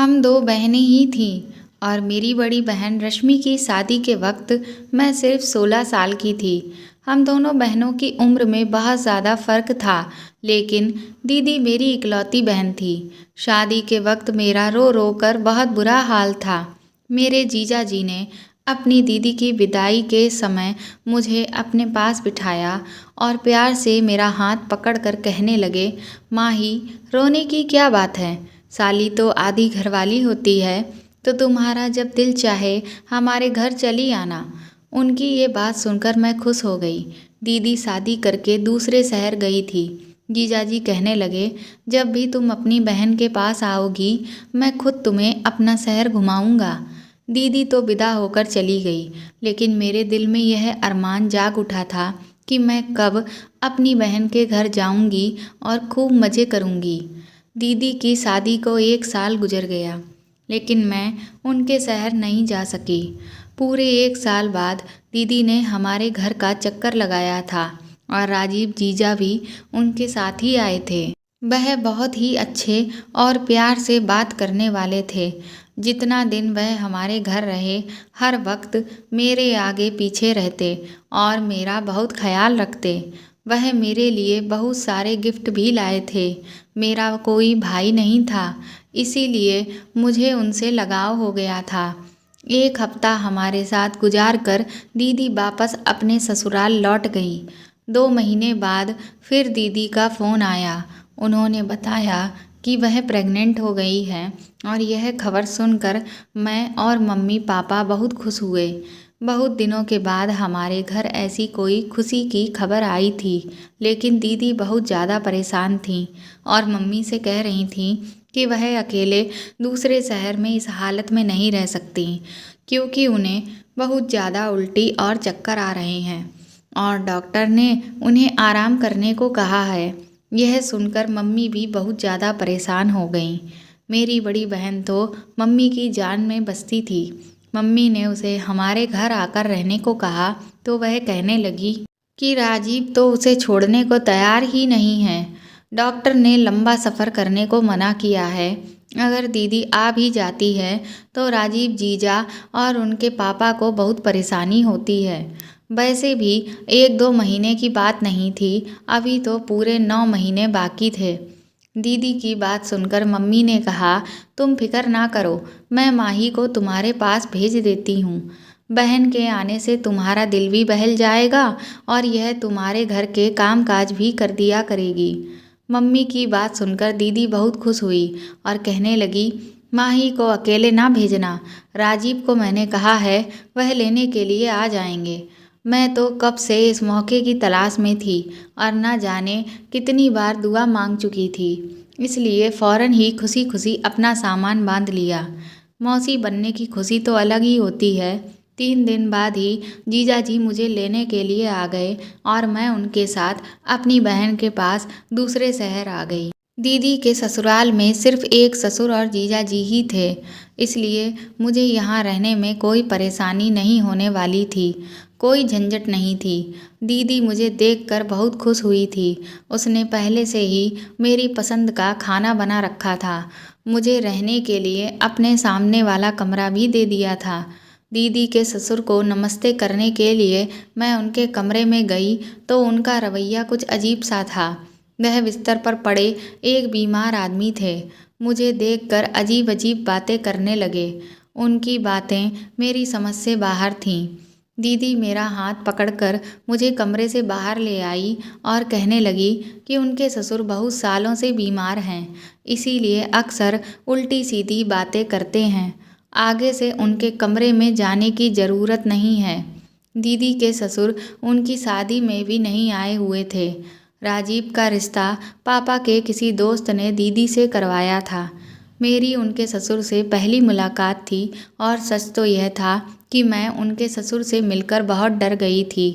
हम दो बहनें ही थीं और मेरी बड़ी बहन रश्मि की शादी के वक्त मैं सिर्फ 16 साल की थी। हम दोनों बहनों की उम्र में बहुत ज़्यादा फ़र्क था, लेकिन दीदी मेरी इकलौती बहन थी। शादी के वक्त मेरा रो रो कर बहुत बुरा हाल था। मेरे जीजा जी ने अपनी दीदी की विदाई के समय मुझे अपने पास बिठाया और प्यार से मेरा हाथ पकड़कर कहने लगे, माही, रोने की क्या बात है, साली तो आधी घरवाली होती है, तो तुम्हारा जब दिल चाहे हमारे घर चली आना। उनकी ये बात सुनकर मैं खुश हो गई। दीदी शादी करके दूसरे शहर गई थी। जीजाजी कहने लगे, जब भी तुम अपनी बहन के पास आओगी मैं खुद तुम्हें अपना शहर घुमाऊंगा। दीदी तो विदा होकर चली गई, लेकिन मेरे दिल में यह अरमान जाग उठा था कि मैं कब अपनी बहन के घर जाऊंगी और खूब मज़े करूंगी। दीदी की शादी को 1 साल गुजर गया, लेकिन मैं उनके शहर नहीं जा सकी। पूरे 1 साल बाद दीदी ने हमारे घर का चक्कर लगाया था और राजीव जीजा भी उनके साथ ही आए थे। वह बहुत ही अच्छे और प्यार से बात करने वाले थे। जितना दिन वह हमारे घर रहे, हर वक्त मेरे आगे पीछे रहते और मेरा बहुत ख्याल रखते। वह मेरे लिए बहुत सारे गिफ्ट भी लाए थे। मेरा कोई भाई नहीं था, इसीलिए मुझे उनसे लगाव हो गया था। 1 हफ्ता हमारे साथ गुजार कर दीदी वापस अपने ससुराल लौट गई। 2 महीने बाद फिर दीदी का फ़ोन आया। उन्होंने बताया कि वह प्रेग्नेंट हो गई है और यह खबर सुनकर मैं और मम्मी पापा बहुत खुश हुए। बहुत दिनों के बाद हमारे घर ऐसी कोई खुशी की खबर आई थी, लेकिन दीदी बहुत ज़्यादा परेशान थीं और मम्मी से कह रही थीं कि वह अकेले दूसरे शहर में इस हालत में नहीं रह सकती, क्योंकि उन्हें बहुत ज़्यादा उल्टी और चक्कर आ रहे हैं और डॉक्टर ने उन्हें आराम करने को कहा है। यह सुनकर मम्मी भी बहुत ज़्यादा परेशान हो गईं। मेरी बड़ी बहन तो मम्मी की जान में बसती थी। मम्मी ने उसे हमारे घर आकर रहने को कहा तो वह कहने लगी कि राजीव तो उसे छोड़ने को तैयार ही नहीं है। डॉक्टर ने लंबा सफ़र करने को मना किया है। अगर दीदी आ भी जाती है तो राजीव जीजा और उनके पापा को बहुत परेशानी होती है। वैसे भी 1-2 महीने की बात नहीं थी, अभी तो पूरे 9 महीने बाकी थे। दीदी की बात सुनकर मम्मी ने कहा, तुम फिक्र ना करो, मैं माही को तुम्हारे पास भेज देती हूँ। बहन के आने से तुम्हारा दिल भी बहल जाएगा और यह तुम्हारे घर के काम काज भी कर दिया करेगी। मम्मी की बात सुनकर दीदी बहुत खुश हुई और कहने लगी, माही को अकेले ना भेजना, राजीव को मैंने कहा है, वह लेने के लिए आ जाएंगे। मैं तो कब से इस मौके की तलाश में थी और न जाने कितनी बार दुआ मांग चुकी थी, इसलिए फ़ौरन ही खुशी खुशी अपना सामान बांध लिया। मौसी बनने की खुशी तो अलग ही होती है। 3 दिन बाद ही जीजा जी मुझे लेने के लिए आ गए और मैं उनके साथ अपनी बहन के पास दूसरे शहर आ गई। दीदी के ससुराल में सिर्फ एक ससुर और जीजा जी ही थे, इसलिए मुझे यहाँ रहने में कोई परेशानी नहीं होने वाली थी, कोई झंझट नहीं थी। दीदी मुझे देखकर बहुत खुश हुई थी। उसने पहले से ही मेरी पसंद का खाना बना रखा था। मुझे रहने के लिए अपने सामने वाला कमरा भी दे दिया था। दीदी के ससुर को नमस्ते करने के लिए मैं उनके कमरे में गई तो उनका रवैया कुछ अजीब सा था। वह बिस्तर पर पड़े एक बीमार आदमी थे। मुझे देखकर अजीब अजीब बातें करने लगे। उनकी बातें मेरी समझ से बाहर थीं। दीदी मेरा हाथ पकड़कर मुझे कमरे से बाहर ले आई और कहने लगी कि उनके ससुर बहुत सालों से बीमार हैं, इसीलिए अक्सर उल्टी सीधी बातें करते हैं। आगे से उनके कमरे में जाने की ज़रूरत नहीं है। दीदी के ससुर उनकी शादी में भी नहीं आए हुए थे। राजीव का रिश्ता पापा के किसी दोस्त ने दीदी से करवाया था। मेरी उनके ससुर से पहली मुलाकात थी और सच तो यह था कि मैं उनके ससुर से मिलकर बहुत डर गई थी।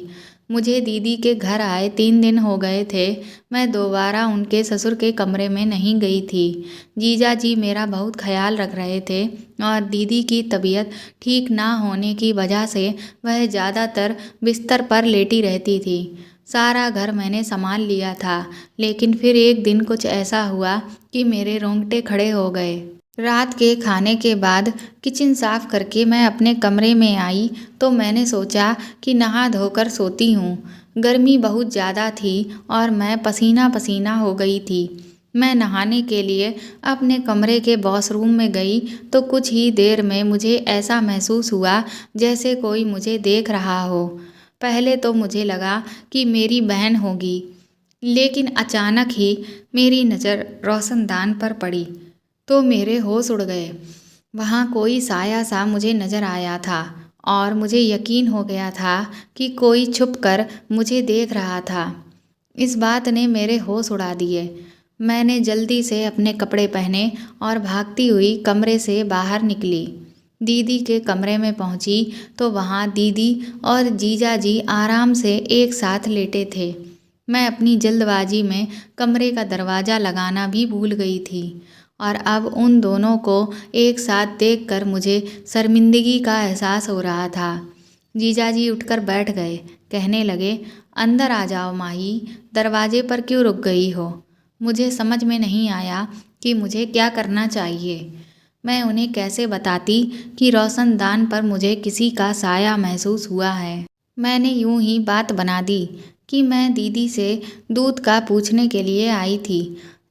मुझे दीदी के घर आए 3 दिन हो गए थे। मैं दोबारा उनके ससुर के कमरे में नहीं गई थी। जीजा जी मेरा बहुत ख्याल रख रहे थे और दीदी की तबीयत ठीक ना होने की वजह से वह ज़्यादातर बिस्तर पर लेटी रहती थी। सारा घर मैंने संभाल लिया था, लेकिन फिर एक दिन कुछ ऐसा हुआ कि मेरे रोंगटे खड़े हो गए। रात के खाने के बाद किचन साफ करके मैं अपने कमरे में आई तो मैंने सोचा कि नहा धोकर सोती हूँ। गर्मी बहुत ज़्यादा थी और मैं पसीना पसीना हो गई थी। मैं नहाने के लिए अपने कमरे के वॉशरूम में गई तो कुछ ही देर में मुझे ऐसा महसूस हुआ जैसे कोई मुझे देख रहा हो। पहले तो मुझे लगा कि मेरी बहन होगी, लेकिन अचानक ही मेरी नज़र रोशनदान पर पड़ी तो मेरे होश उड़ गए। वहाँ कोई साया सा मुझे नज़र आया था और मुझे यकीन हो गया था कि कोई छुपकर मुझे देख रहा था। इस बात ने मेरे होश उड़ा दिए। मैंने जल्दी से अपने कपड़े पहने और भागती हुई कमरे से बाहर निकली। दीदी के कमरे में पहुंची तो वहाँ दीदी और जीजा जी आराम से एक साथ लेटे थे। मैं अपनी जल्दबाजी में कमरे का दरवाज़ा लगाना भी भूल गई थी और अब उन दोनों को एक साथ देखकर मुझे शर्मिंदगी का एहसास हो रहा था। जीजाजी उठकर बैठ गए, कहने लगे, अंदर आ जाओ माही, दरवाजे पर क्यों रुक गई हो? मुझे समझ में नहीं आया कि मुझे क्या करना चाहिए। मैं उन्हें कैसे बताती कि रोशनदान पर मुझे किसी का साया महसूस हुआ है। मैंने यूं ही बात बना दी कि मैं दीदी से दूध का पूछने के लिए आई थी।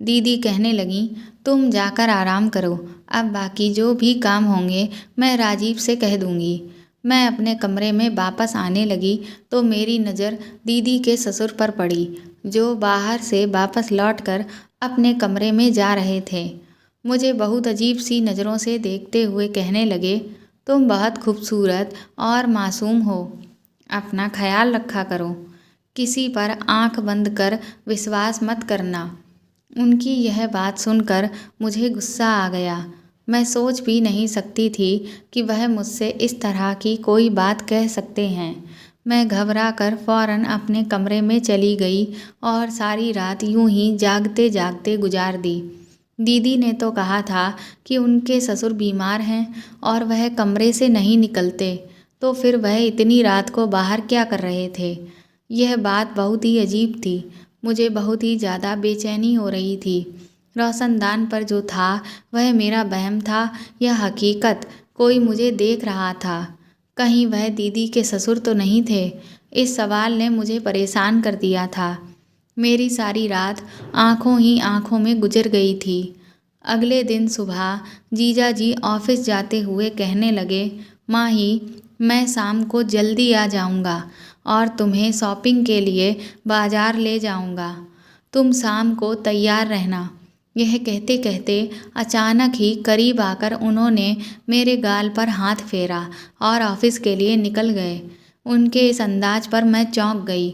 दीदी कहने लगी, तुम जाकर आराम करो, अब बाकी जो भी काम होंगे मैं राजीव से कह दूंगी। मैं अपने कमरे में वापस आने लगी तो मेरी नज़र दीदी के ससुर पर पड़ी, जो बाहर से वापस लौटकर अपने कमरे में जा रहे थे। मुझे बहुत अजीब सी नज़रों से देखते हुए कहने लगे, तुम बहुत खूबसूरत और मासूम हो, अपना ख्याल रखा करो, किसी पर आंख बंद कर विश्वास मत करना। उनकी यह बात सुनकर मुझे गुस्सा आ गया। मैं सोच भी नहीं सकती थी कि वह मुझसे इस तरह की कोई बात कह सकते हैं। मैं घबरा कर फौरन अपने कमरे में चली गई और सारी रात यूं ही जागते जागते गुजार दी। दीदी ने तो कहा था कि उनके ससुर बीमार हैं और वह कमरे से नहीं निकलते, तो फिर वह इतनी रात को बाहर क्या कर रहे थे? यह बात बहुत ही अजीब थी। मुझे बहुत ही ज़्यादा बेचैनी हो रही थी। रोशनदान पर जो था वह मेरा वहम था या हकीकत? कोई मुझे देख रहा था। कहीं वह दीदी के ससुर तो नहीं थे? इस सवाल ने मुझे परेशान कर दिया था। मेरी सारी रात आँखों ही आँखों में गुजर गई थी। अगले दिन सुबह जीजा जी ऑफिस जाते हुए कहने लगे, माही, मैं शाम को जल्दी आ जाऊंगा और तुम्हें शॉपिंग के लिए बाजार ले जाऊंगा। तुम शाम को तैयार रहना। यह कहते कहते अचानक ही करीब आकर उन्होंने मेरे गाल पर हाथ फेरा और ऑफिस के लिए निकल गए। उनके इस अंदाज पर मैं चौंक गई।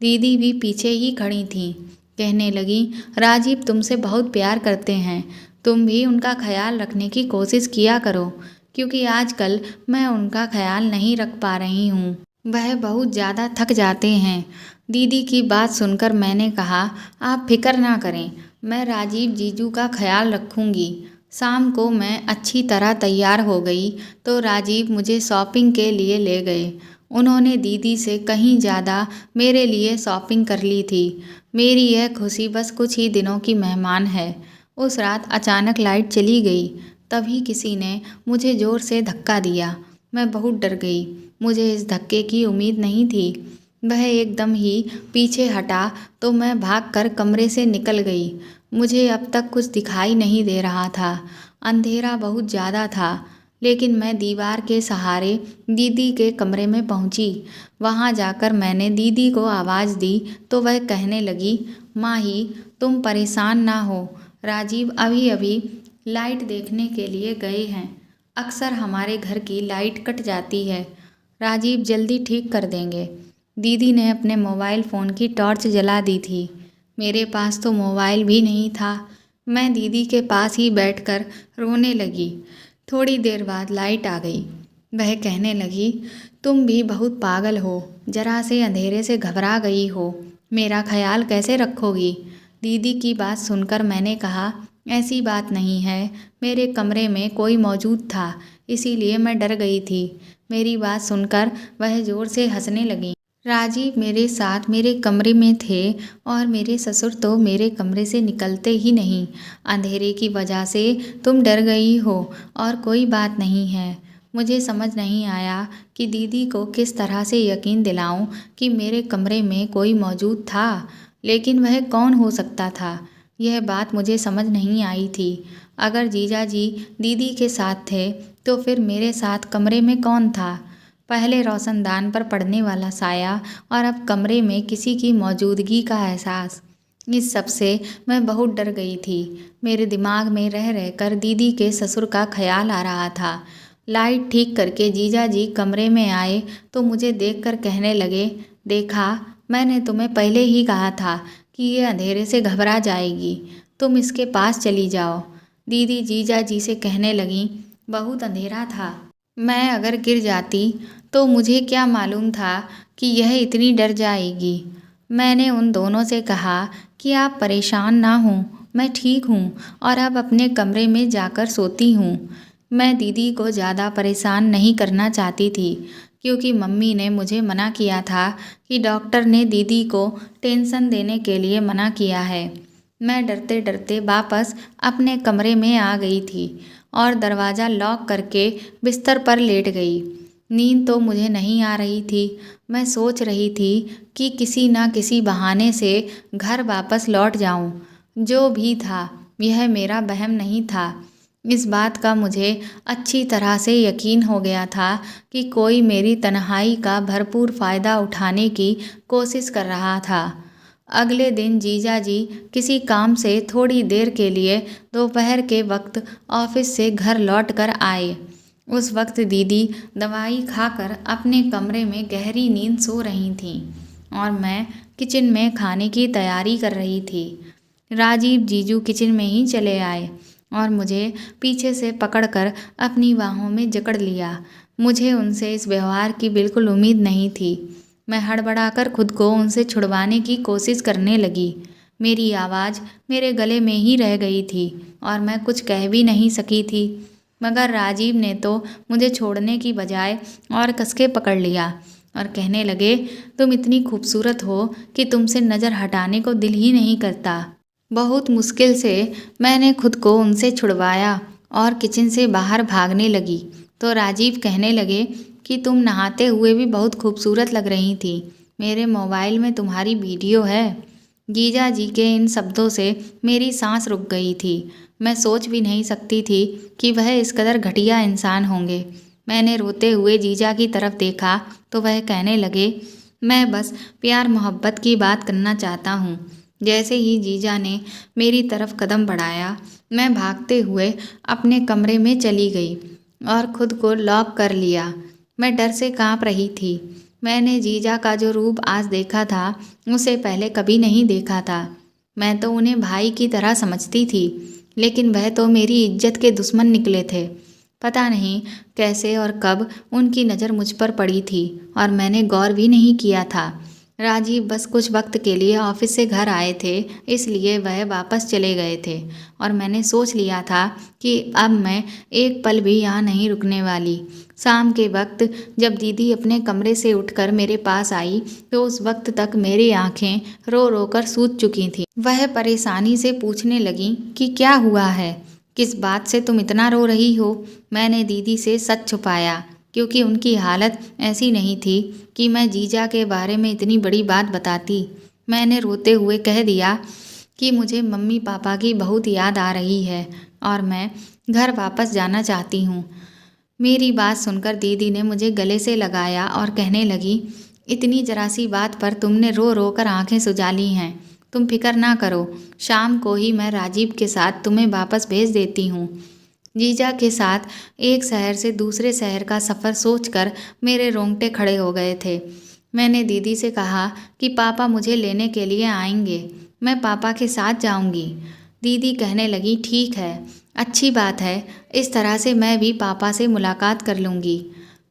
दीदी भी पीछे ही खड़ी थीं। कहने लगी, राजीव तुमसे बहुत प्यार करते हैं, तुम भी उनका ख्याल रखने की कोशिश किया करो, क्योंकि आजकल मैं उनका ख्याल नहीं रख पा रही हूँ। वह बहुत ज़्यादा थक जाते हैं। दीदी की बात सुनकर मैंने कहा, आप फिक्र ना करें, मैं राजीव जीजू का ख्याल रखूँगी। शाम को मैं अच्छी तरह तैयार हो गई तो राजीव मुझे शॉपिंग के लिए ले गए। उन्होंने दीदी से कहीं ज़्यादा मेरे लिए शॉपिंग कर ली थी। मेरी यह खुशी बस कुछ ही दिनों की मेहमान है। उस रात अचानक लाइट चली गई। तभी किसी ने मुझे ज़ोर से धक्का दिया। मैं बहुत डर गई। मुझे इस धक्के की उम्मीद नहीं थी। वह एकदम ही पीछे हटा तो मैं भागकर कमरे से निकल गई। मुझे अब तक कुछ दिखाई नहीं दे रहा था। अंधेरा बहुत ज़्यादा था, लेकिन मैं दीवार के सहारे दीदी के कमरे में पहुंची। वहां जाकर मैंने दीदी को आवाज़ दी तो वह कहने लगी, माही, तुम परेशान ना हो, राजीव अभी अभी लाइट देखने के लिए गए हैं। अक्सर हमारे घर की लाइट कट जाती है, राजीव जल्दी ठीक कर देंगे। दीदी ने अपने मोबाइल फ़ोन की टॉर्च जला दी थी। मेरे पास तो मोबाइल भी नहीं था। मैं दीदी के पास ही बैठकर रोने लगी। थोड़ी देर बाद लाइट आ गई। वह कहने लगी, तुम भी बहुत पागल हो, जरा से अंधेरे से घबरा गई हो, मेरा ख्याल कैसे रखोगी? दीदी की बात सुनकर मैंने कहा, ऐसी बात नहीं है, मेरे कमरे में कोई मौजूद था, इसीलिए मैं डर गई थी। मेरी बात सुनकर वह ज़ोर से हंसने लगी। राजीव मेरे साथ मेरे कमरे में थे और मेरे ससुर तो मेरे कमरे से निकलते ही नहीं। अंधेरे की वजह से तुम डर गई हो और कोई बात नहीं है। मुझे समझ नहीं आया कि दीदी को किस तरह से यकीन दिलाऊं कि मेरे कमरे में कोई मौजूद था, लेकिन वह कौन हो सकता था, यह बात मुझे समझ नहीं आई थी। अगर जीजा जी दीदी के साथ थे तो फिर मेरे साथ कमरे में कौन था? पहले रोशनदान पर पड़ने वाला साया और अब कमरे में किसी की मौजूदगी का एहसास। इस सब से मैं बहुत डर गई थी। मेरे दिमाग में रह रहकर दीदी के ससुर का ख्याल आ रहा था। लाइट ठीक करके जीजा जी कमरे में आए तो मुझे देखकर कहने लगे, देखा, मैंने तुम्हें पहले ही कहा था कि ये अंधेरे से घबरा जाएगी, तुम इसके पास चली जाओ। दीदी जीजा जी से कहने लगीं, बहुत अंधेरा था, मैं अगर गिर जाती तो मुझे क्या मालूम था कि यह इतनी डर जाएगी। मैंने उन दोनों से कहा कि आप परेशान ना हों, मैं ठीक हूँ और अब अपने कमरे में जाकर सोती हूँ। मैं दीदी को ज़्यादा परेशान नहीं करना चाहती थी, क्योंकि मम्मी ने मुझे मना किया था कि डॉक्टर ने दीदी को टेंशन देने के लिए मना किया है। मैं डरते डरते वापस अपने कमरे में आ गई थी और दरवाज़ा लॉक करके बिस्तर पर लेट गई। नींद तो मुझे नहीं आ रही थी। मैं सोच रही थी कि किसी ना किसी बहाने से घर वापस लौट जाऊं। जो भी था, यह मेरा वहम नहीं था। इस बात का मुझे अच्छी तरह से यकीन हो गया था कि कोई मेरी तन्हाई का भरपूर फ़ायदा उठाने की कोशिश कर रहा था। अगले दिन जीजा जी किसी काम से थोड़ी देर के लिए दोपहर के वक्त ऑफिस से घर लौट कर आए। उस वक्त दीदी दवाई खाकर अपने कमरे में गहरी नींद सो रही थीं और मैं किचन में खाने की तैयारी कर रही थी। राजीव जीजू किचन में ही चले आए और मुझे पीछे से पकड़कर अपनी बाहों में जकड़ लिया। मुझे उनसे इस व्यवहार की बिल्कुल उम्मीद नहीं थी। मैं हड़बड़ाकर खुद को उनसे छुड़वाने की कोशिश करने लगी। मेरी आवाज़ मेरे गले में ही रह गई थी और मैं कुछ कह भी नहीं सकी थी। मगर राजीव ने तो मुझे छोड़ने की बजाय और कसके पकड़ लिया और कहने लगे, तुम इतनी खूबसूरत हो कि तुमसे नज़र हटाने को दिल ही नहीं करता। बहुत मुश्किल से मैंने खुद को उनसे छुड़वाया और किचन से बाहर भागने लगी तो राजीव कहने लगे कि तुम नहाते हुए भी बहुत खूबसूरत लग रही थी। मेरे मोबाइल में तुम्हारी वीडियो है। जीजा जी के इन शब्दों से मेरी सांस रुक गई थी। मैं सोच भी नहीं सकती थी कि वह इस कदर घटिया इंसान होंगे। मैंने रोते हुए जीजा की तरफ देखा तो वह कहने लगे, मैं बस प्यार मोहब्बत की बात करना चाहता हूँ। जैसे ही जीजा ने मेरी तरफ कदम बढ़ाया, मैं भागते हुए अपने कमरे में चली गई और खुद को लॉक कर लिया। मैं डर से कांप रही थी। मैंने जीजा का जो रूप आज देखा था, उसे पहले कभी नहीं देखा था। मैं तो उन्हें भाई की तरह समझती थी, लेकिन वह तो मेरी इज्जत के दुश्मन निकले थे। पता नहीं कैसे और कब उनकी नज़र मुझ पर पड़ी थी और मैंने गौर भी नहीं किया था। राजीव बस कुछ वक्त के लिए ऑफिस से घर आए थे, इसलिए वह वापस चले गए थे और मैंने सोच लिया था कि अब मैं एक पल भी यहाँ नहीं रुकने वाली। शाम के वक्त जब दीदी अपने कमरे से उठकर मेरे पास आई तो उस वक्त तक मेरी आंखें रो रो कर सूज चुकी थीं। वह परेशानी से पूछने लगी कि क्या हुआ है, किस बात से तुम इतना रो रही हो। मैंने दीदी से सच छुपाया, क्योंकि उनकी हालत ऐसी नहीं थी कि मैं जीजा के बारे में इतनी बड़ी बात बताती। मैंने रोते हुए कह दिया कि मुझे मम्मी पापा की बहुत याद आ रही है और मैं घर वापस जाना चाहती हूँ। मेरी बात सुनकर दीदी ने मुझे गले से लगाया और कहने लगी, इतनी जरा सी बात पर तुमने रो रो कर आँखें सुजा ली हैं। तुम फिक्र ना करो, शाम को ही मैं राजीव के साथ तुम्हें वापस भेज देती हूँ। जीजा के साथ एक शहर से दूसरे शहर का सफ़र सोचकर मेरे रोंगटे खड़े हो गए थे। मैंने दीदी से कहा कि पापा मुझे लेने के लिए आएंगे, मैं पापा के साथ जाऊंगी। दीदी कहने लगी, ठीक है, अच्छी बात है, इस तरह से मैं भी पापा से मुलाकात कर लूँगी।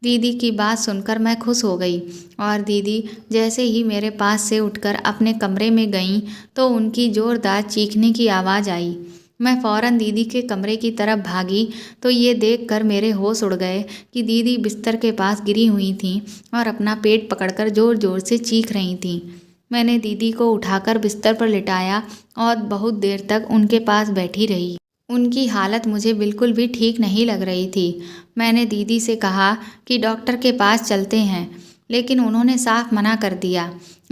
दीदी की बात सुनकर मैं खुश हो गई और दीदी जैसे ही मेरे पास से उठकर अपने कमरे में गईं तो उनकी ज़ोरदार चीखने की आवाज़ आई। मैं फ़ौरन दीदी के कमरे की तरफ भागी तो ये देखकर मेरे होश उड़ गए कि दीदी बिस्तर के पास गिरी हुई थीं और अपना पेट पकड़कर ज़ोर ज़ोर से चीख रही थीं। मैंने दीदी को उठाकर बिस्तर पर लिटाया और बहुत देर तक उनके पास बैठी रही। उनकी हालत मुझे बिल्कुल भी ठीक नहीं लग रही थी। मैंने दीदी से कहा कि डॉक्टर के पास चलते हैं, लेकिन उन्होंने साफ मना कर दिया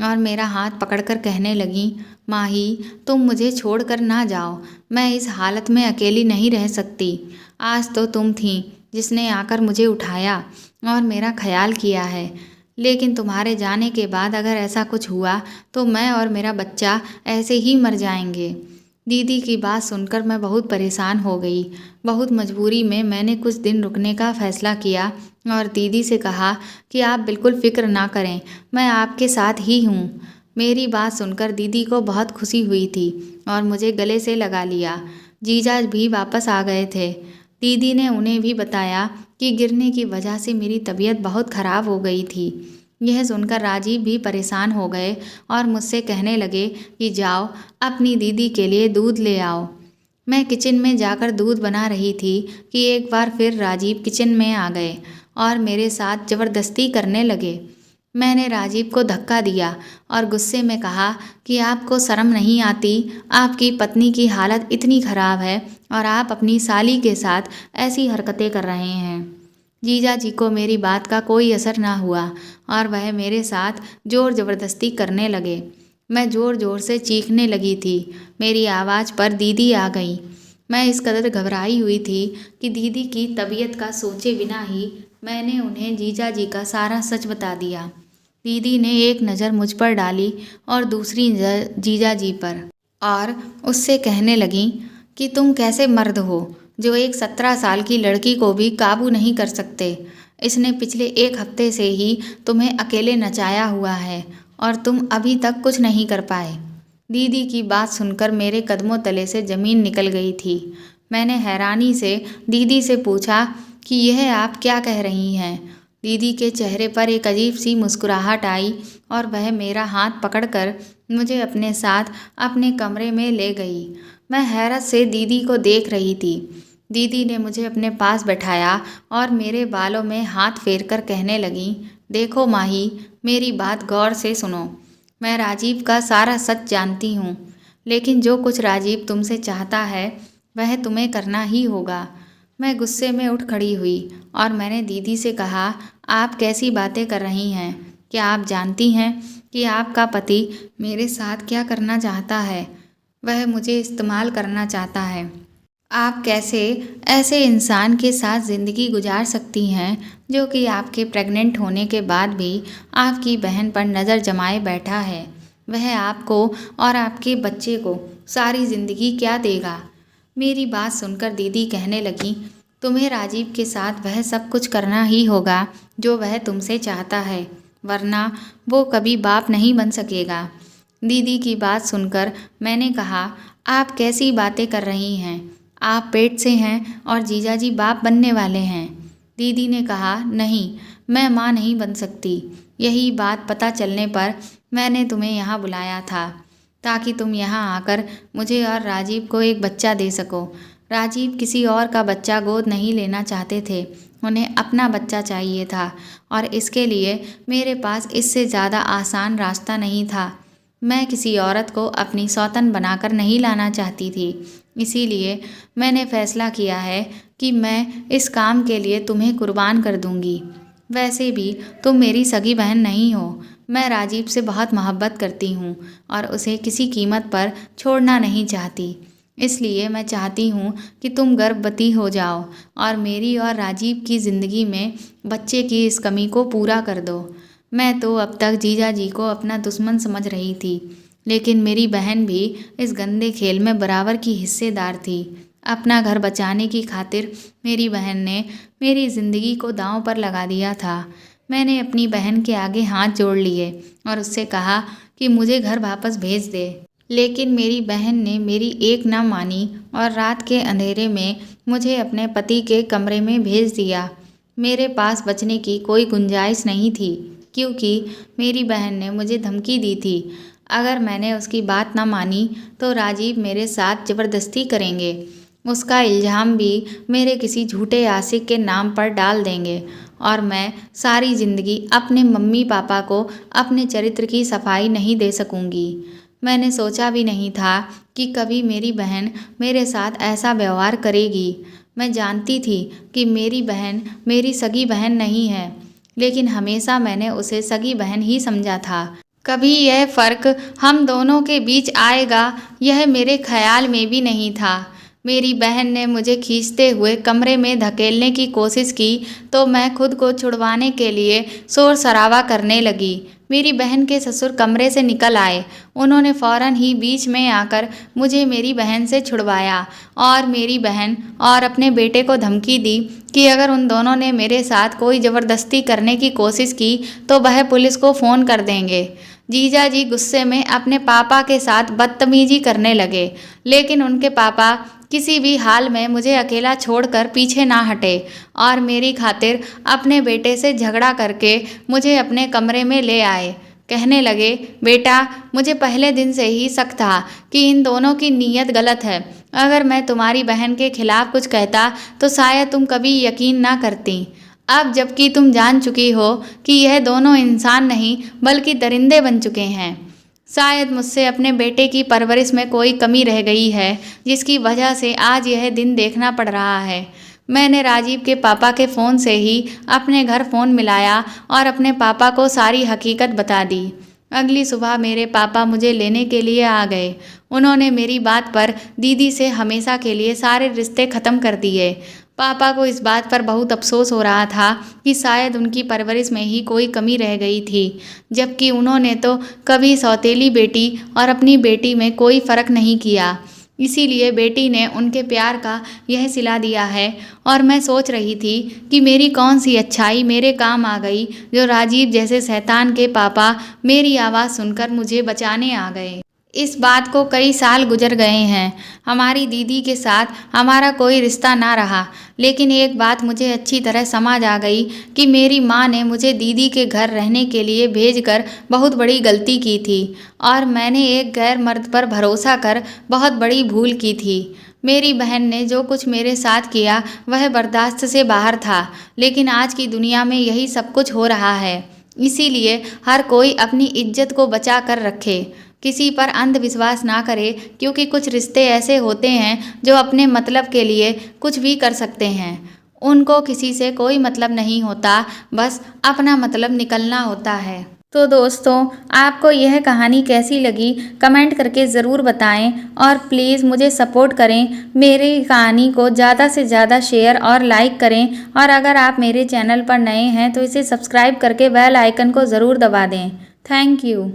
और मेरा हाथ पकड़कर कहने लगीं, माही, तुम मुझे छोड़कर ना जाओ। मैं इस हालत में अकेली नहीं रह सकती। आज तो तुम थीं जिसने आकर मुझे उठाया और मेरा ख्याल किया है, लेकिन तुम्हारे जाने के बाद अगर ऐसा कुछ हुआ तो मैं और मेरा बच्चा ऐसे ही मर जाएंगे। दीदी की बात सुनकर मैं बहुत परेशान हो गई। बहुत मजबूरी में मैंने कुछ दिन रुकने का फ़ैसला किया और दीदी से कहा कि आप बिल्कुल फ़िक्र ना करें, मैं आपके साथ ही हूँ। मेरी बात सुनकर दीदी को बहुत खुशी हुई थी और मुझे गले से लगा लिया। जीजा भी वापस आ गए थे। दीदी ने उन्हें भी बताया कि गिरने की वजह से मेरी तबीयत बहुत ख़राब हो गई थी। यह सुनकर राजीव भी परेशान हो गए और मुझसे कहने लगे कि जाओ अपनी दीदी के लिए दूध ले आओ। मैं किचन में जाकर दूध बना रही थी कि एक बार फिर राजीव किचन में आ गए और मेरे साथ ज़बरदस्ती करने लगे। मैंने राजीव को धक्का दिया और गुस्से में कहा कि आपको शर्म नहीं आती? आपकी पत्नी की हालत इतनी ख़राब है और आप अपनी साली के साथ ऐसी हरकतें कर रहे हैं। जीजा जी को मेरी बात का कोई असर ना हुआ और वह मेरे साथ ज़ोर ज़बरदस्ती करने लगे। मैं ज़ोर ज़ोर से चीखने लगी थी। मेरी आवाज़ पर दीदी आ गई। मैं इस कदर घबराई हुई थी कि दीदी की तबीयत का सोचे बिना ही मैंने उन्हें जीजा जी का सारा सच बता दिया। दीदी ने एक नज़र मुझ पर डाली और दूसरी नज़र जीजा जी पर और उससे कहने लगी कि तुम कैसे मर्द हो जो एक 17 साल की लड़की को भी काबू नहीं कर सकते। इसने पिछले 1 हफ्ते से ही तुम्हें अकेले नचाया हुआ है और तुम अभी तक कुछ नहीं कर पाए। दीदी की बात सुनकर मेरे कदमों तले से ज़मीन निकल गई थी। मैंने हैरानी से दीदी से पूछा कि यह आप क्या कह रही हैं। दीदी के चेहरे पर एक अजीब सी मुस्कुराहट आई और वह मेरा हाथ पकड़कर मुझे अपने साथ अपने कमरे में ले गई। मैं हैरत से दीदी को देख रही थी। दीदी ने मुझे अपने पास बैठाया और मेरे बालों में हाथ फेरकर कहने लगी, देखो माही, मेरी बात गौर से सुनो। मैं राजीव का सारा सच जानती हूँ, लेकिन जो कुछ राजीव तुमसे चाहता है वह तुम्हें करना ही होगा। मैं गुस्से में उठ खड़ी हुई और मैंने दीदी से कहा, आप कैसी बातें कर रही हैं? क्या आप जानती हैं कि आपका पति मेरे साथ क्या करना चाहता है? वह मुझे इस्तेमाल करना चाहता है। आप कैसे ऐसे इंसान के साथ ज़िंदगी गुजार सकती हैं जो कि आपके प्रेग्नेंट होने के बाद भी आपकी बहन पर नज़र जमाए बैठा है? वह आपको और आपके बच्चे को सारी ज़िंदगी क्या देगा? मेरी बात सुनकर दीदी कहने लगी, तुम्हें राजीव के साथ वह सब कुछ करना ही होगा जो वह तुमसे चाहता है, वरना वो कभी बाप नहीं बन सकेगा। दीदी की बात सुनकर मैंने कहा, आप कैसी बातें कर रही हैं? आप पेट से हैं और जीजाजी बाप बनने वाले हैं। दीदी ने कहा, नहीं, मैं माँ नहीं बन सकती। यही बात पता चलने पर मैंने तुम्हें यहाँ बुलाया था ताकि तुम यहाँ आकर मुझे और राजीव को एक बच्चा दे सको। राजीव किसी और का बच्चा गोद नहीं लेना चाहते थे, उन्हें अपना बच्चा चाहिए था और इसके लिए मेरे पास इससे ज़्यादा आसान रास्ता नहीं था। मैं किसी औरत को अपनी सौतन बनाकर नहीं लाना चाहती थी, इसीलिए मैंने फ़ैसला किया है कि मैं इस काम के लिए तुम्हें कुर्बान कर दूंगी। वैसे भी तुम मेरी सगी बहन नहीं हो। मैं राजीव से बहुत मोहब्बत करती हूँ और उसे किसी कीमत पर छोड़ना नहीं चाहती। इसलिए मैं चाहती हूँ कि तुम गर्भवती हो जाओ और मेरी और राजीव की ज़िंदगी में बच्चे की इस कमी को पूरा कर दो। मैं तो अब तक जीजा जी को अपना दुश्मन समझ रही थी, लेकिन मेरी बहन भी इस गंदे खेल में बराबर की हिस्सेदार थी। अपना घर बचाने की खातिर मेरी बहन ने मेरी ज़िंदगी को दांव पर लगा दिया था। मैंने अपनी बहन के आगे हाथ जोड़ लिए और उससे कहा कि मुझे घर वापस भेज दे, लेकिन मेरी बहन ने मेरी एक ना मानी और रात के अंधेरे में मुझे अपने पति के कमरे में भेज दिया। मेरे पास बचने की कोई गुंजाइश नहीं थी, क्योंकि मेरी बहन ने मुझे धमकी दी थी, अगर मैंने उसकी बात ना मानी तो राजीव मेरे साथ ज़बरदस्ती करेंगे। उसका इल्ज़ाम भी मेरे किसी झूठे आशिक के नाम पर डाल देंगे और मैं सारी ज़िंदगी अपने मम्मी पापा को अपने चरित्र की सफाई नहीं दे सकूंगी। मैंने सोचा भी नहीं था कि कभी मेरी बहन मेरे साथ ऐसा व्यवहार करेगी। मैं जानती थी कि मेरी बहन मेरी सगी बहन नहीं है, लेकिन हमेशा मैंने उसे सगी बहन ही समझा था। कभी यह फ़र्क हम दोनों के बीच आएगा, यह मेरे ख्याल में भी नहीं था। मेरी बहन ने मुझे खींचते हुए कमरे में धकेलने की कोशिश की तो मैं खुद को छुड़वाने के लिए शोर शराबा करने लगी। मेरी बहन के ससुर कमरे से निकल आए। उन्होंने फ़ौरन ही बीच में आकर मुझे मेरी बहन से छुड़वाया और मेरी बहन और अपने बेटे को धमकी दी कि अगर उन दोनों ने मेरे साथ कोई ज़बरदस्ती करने की कोशिश की तो वह पुलिस को फ़ोन कर देंगे। जीजा जी गुस्से में अपने पापा के साथ बदतमीजी करने लगे, लेकिन उनके पापा किसी भी हाल में मुझे अकेला छोड़कर पीछे ना हटे और मेरी खातिर अपने बेटे से झगड़ा करके मुझे अपने कमरे में ले आए। कहने लगे, बेटा, मुझे पहले दिन से ही शक था कि इन दोनों की नीयत गलत है। अगर मैं तुम्हारी बहन के खिलाफ कुछ कहता तो शायद तुम कभी यकीन ना करती। अब जबकि तुम जान चुकी हो कि यह दोनों इंसान नहीं बल्कि दरिंदे बन चुके हैं, शायद मुझसे अपने बेटे की परवरिश में कोई कमी रह गई है जिसकी वजह से आज यह दिन देखना पड़ रहा है। मैंने राजीव के पापा के फ़ोन से ही अपने घर फ़ोन मिलाया और अपने पापा को सारी हकीकत बता दी। अगली सुबह मेरे पापा मुझे लेने के लिए आ गए। उन्होंने मेरी बात पर दीदी से हमेशा के लिए सारे रिश्ते ख़त्म कर दिए। पापा को इस बात पर बहुत अफसोस हो रहा था कि शायद उनकी परवरिश में ही कोई कमी रह गई थी, जबकि उन्होंने तो कभी सौतेली बेटी और अपनी बेटी में कोई फ़र्क नहीं किया। इसीलिए बेटी ने उनके प्यार का यह सिला दिया है और मैं सोच रही थी कि मेरी कौन सी अच्छाई मेरे काम आ गई जो राजीव जैसे शैतान के पापा मेरी आवाज़ सुनकर मुझे बचाने आ गए। इस बात को कई साल गुजर गए हैं। हमारी दीदी के साथ हमारा कोई रिश्ता ना रहा, लेकिन एक बात मुझे अच्छी तरह समझ आ गई कि मेरी माँ ने मुझे दीदी के घर रहने के लिए भेजकर बहुत बड़ी गलती की थी और मैंने एक गैर मर्द पर भरोसा कर बहुत बड़ी भूल की थी। मेरी बहन ने जो कुछ मेरे साथ किया वह बर्दाश्त से बाहर था, लेकिन आज की दुनिया में यही सब कुछ हो रहा है। इसीलिए हर कोई अपनी इज्जत को बचा कर रखे, किसी पर अंधविश्वास ना करे, क्योंकि कुछ रिश्ते ऐसे होते हैं जो अपने मतलब के लिए कुछ भी कर सकते हैं। उनको किसी से कोई मतलब नहीं होता, बस अपना मतलब निकलना होता है। तो दोस्तों, आपको यह कहानी कैसी लगी कमेंट करके ज़रूर बताएं और प्लीज़ मुझे सपोर्ट करें। मेरी कहानी को ज़्यादा से ज़्यादा शेयर और लाइक करें और अगर आप मेरे चैनल पर नए हैं तो इसे सब्सक्राइब करके बेल आइकन को ज़रूर दबा दें। Thank you.